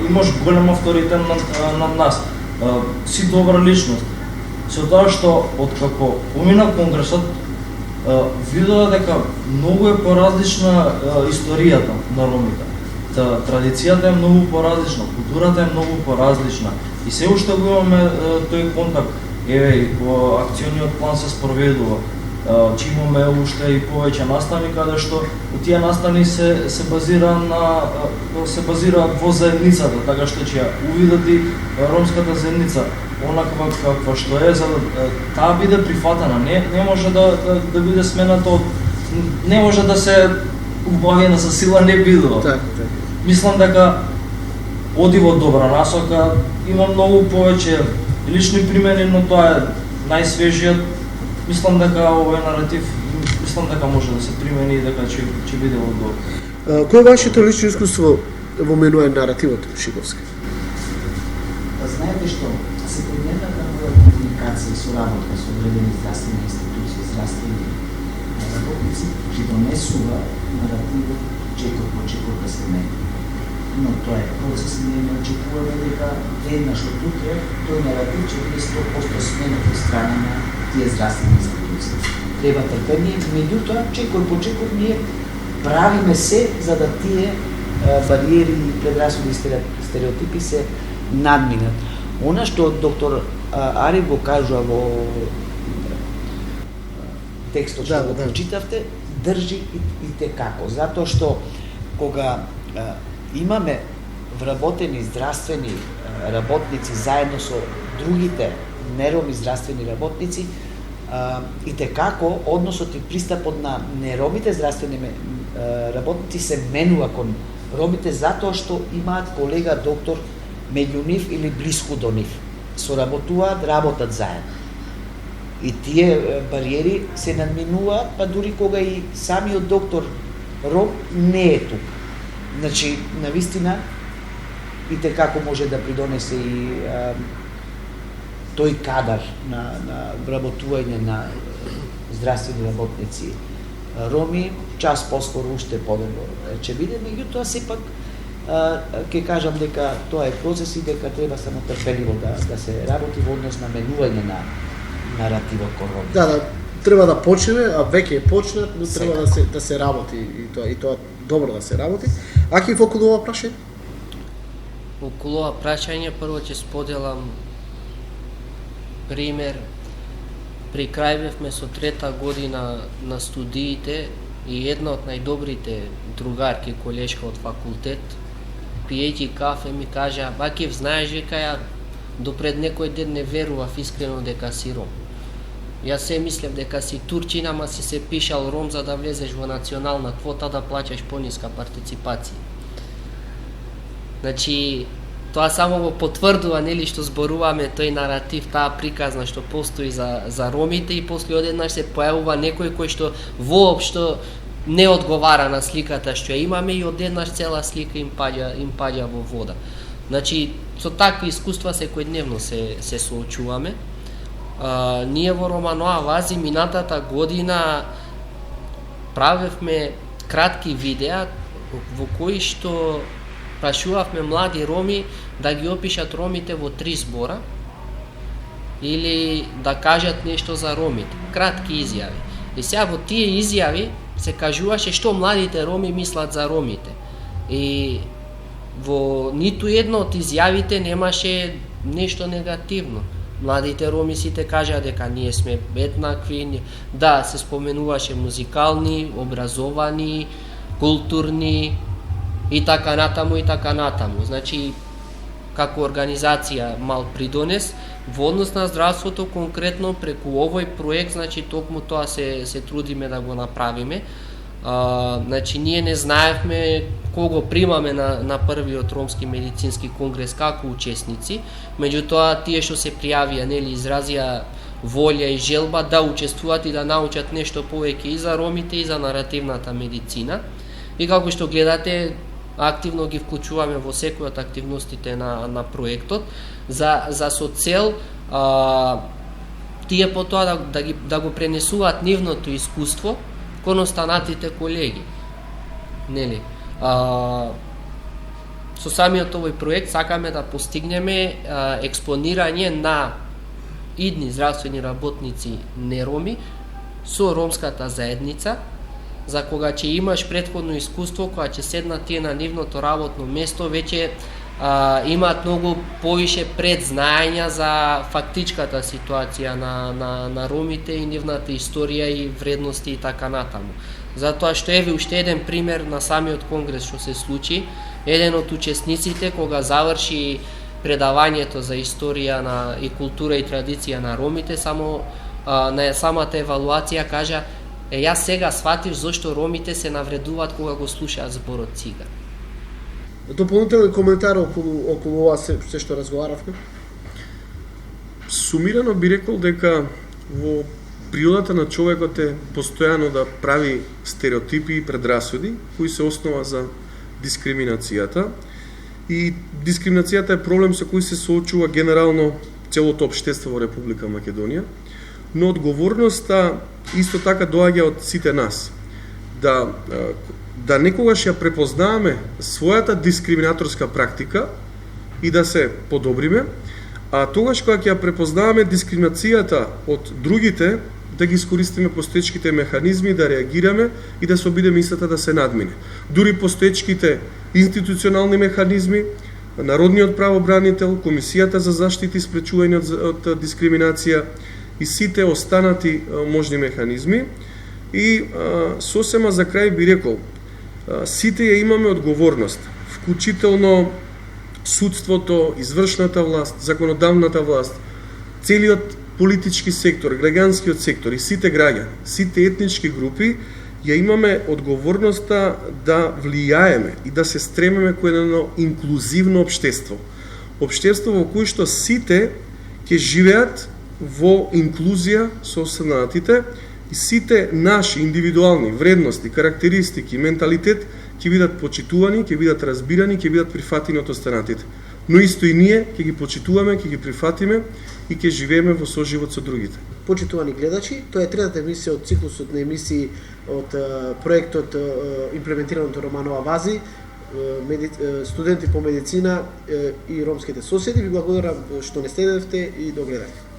[SPEAKER 4] имаш голем авторитет над нас. Си добра личност. Со тоа што откако помина конгресот, видела дека многу е поразлична историјата на ромите. Традицијата е многу поразлична, културата е многу поразлична и се уште го имаме тој контакт. Еве, во акциониот план се спроведува, че имаме уште и повеќе настани каде што тие настани се базираат во заедницата, така што ќе увидат и ромската заедница онаква каква што е, за да таа биде прифатена. Не може да биде смената не може да се убавена со сила, не бидува.
[SPEAKER 1] Так.
[SPEAKER 4] Мислам дека оди во добра насока, има многу повеќе лични примери, но тоа е најсвежиот. Мислам дека овој наратив, може да се примени и дека ќе биде во добро.
[SPEAKER 1] Кој е вашето лично искуство во менуе наративот Шиповски?
[SPEAKER 5] Знаете што, секојдневната моја комуникација со работа со одредени здравствени институции, здравствени работници, ќе донесува наративот чекор по чекор да се мени. Но тоа е процес, ние не очекуваме дека веднаш од утре тој наратив ќе биде 100% сменет од страна на тие здравствени институции. Треба трпение, меѓутоа чекор по чекор ние правиме се за да тие бариери, предрасуди и стереотипи се надминат. Она што доктор Ариф го кажува во текстот што го прочитавте, држи и текако, затоа што кога имаме вработени здравствени работници заедно со другите нероми здравствени работници, и текако односот и пристапот на неромите здравствени работници се менува кон ромите затоа што имаат колега доктор меѓу нив или блиску до нив. Соработуваат, работат заедно. И тие бариери се надминуваат, па дури кога и самиот доктор ром не е тук. Значи, навистина, и текако може да придонесе и тој кадар на вработување на здравствени работници роми, час поскоро уште подобро ќе биде, меѓутоа сепак ќе кажам дека тоа е процес и дека треба само трпеливо да се работи во однос на менување на наративот кон ромите.
[SPEAKER 1] Да, треба да почне, а веќе е почнат, но треба да се работи и тоа добро да се работи. Аки околу ова прашање?
[SPEAKER 6] Околу ова прашање прво ќе споделам пример при крајбевме со трета година на студиите и една од најдобрите другарки, колешка од факултет, пиејќи кафе ми кажа: "Бакев, знаеш дека ја допред некој ден не верував искрено дека си ром. Јас се мислев дека си турчин, ама си се пишал ром за да влезеш во национална квота да плаќаш пониска партиципација." Значи, тоа само го потврдува, нели, што зборуваме тој наратив, таа приказна што постои за ромите, и после одеднаш се појавува некој кој што воопшто не одговара на сликата што ја имаме и одеднаш цела слика им паѓа во вода. Значи, со такви искуства секојдневно се соочуваме. Ние во Романо Авази минатата година правевме кратки видеа во кои што прашувавме млади роми да ги опишат ромите во 3 збора или да кажат нешто за ромите, кратки изјави. И сега во тие изјави се кажуваше што младите роми мислат за ромите. И во ниту едно од изјавите немаше нешто негативно. Младите роми сите кажаа дека ние сме еднакви, да, се споменуваше музикални, образовани, културни и така натаму и така натаму. Значи, како организација мал придонес во однос на здравството, конкретно преку овој проект, значи токму тоа се трудиме да го направиме. Значи, ние не знаевме кого примаме на првиот ромски медицински конгрес како учесници, меѓутоа тие што се пријавија, нели, изразија волја и желба да учествуваат и да научат нешто повеќе и за ромите и за наративната медицина. И како што гледате, активно ги вклучуваме во секој од активностите на проектот за со цел тие потоа да го пренесуваат нивното искуство кон останатите колеги. Нели? Со самиот овој проект сакаме да постигнеме експонирање на идни здравствени работници нероми со ромската заедница, за кога ќе имаш претходно искуство, кога ќе седнат тие на нивното работно место, веќе имаат многу повише предзнаења за фактичката ситуација на ромите и нивната историја и вредности и така натаму. Затоа што еве уште еден пример на самиот конгрес што се случи, еден од учесниците кога заврши предавањето за историја и култура и традиција на ромите, само на самата евалуација кажа: "Јас сега сватив зошто ромите се навредуваат кога го слушаат зборот циган."
[SPEAKER 1] Дополнителен коментар околу ова се што разговаравме?
[SPEAKER 2] Сумирано би рекол дека во природата на човекот е постојано да прави стереотипи и предрасуди кои се основа за дискриминацијата. И дискриминацијата е проблем со кој се соочува генерално целото општество во Република Македонија, но одговорноста исто така доаѓа од сите нас. Да некогаш ја препознаваме својата дискриминаторска практика и да се подобриме, а тогаш кога ќе ја препознаваме дискриминацијата од другите, да ги искористиме постоечките механизми, да реагираме и да се обидеме истата да се надмине. Дури постоечките институционални механизми, Народниот правобранител, Комисијата за заштита и спречување од дискриминација и сите останати можни механизми. И сосема за крај би рекол, сите ја имаме одговорност, вклучително судството, извршната власт, законодавната власт, целиот политички сектор, граѓанскиот сектор и сите граѓани, сите етнички групи ја имаме одговорноста да влијаеме и да се стремеме кон едно инклузивно општество. Општество во кој што сите ќе живеат во инклузија со останатите и сите наши индивидуални вредности, карактеристики, менталитет ќе бидат почитувани, ќе бидат разбирани, ќе бидат прифатени од останатите. Но исто и ние ќе ги почитуваме, ќе ги прифатиме и ќе живееме во соживот со другите.
[SPEAKER 1] Почитувани гледачи, тоа е третата емисија од циклусот на емисии од проектот имплементиран од Романо Авази, студенти по медицина и ромските соседи. Ви благодарам што не следевте и догледавте.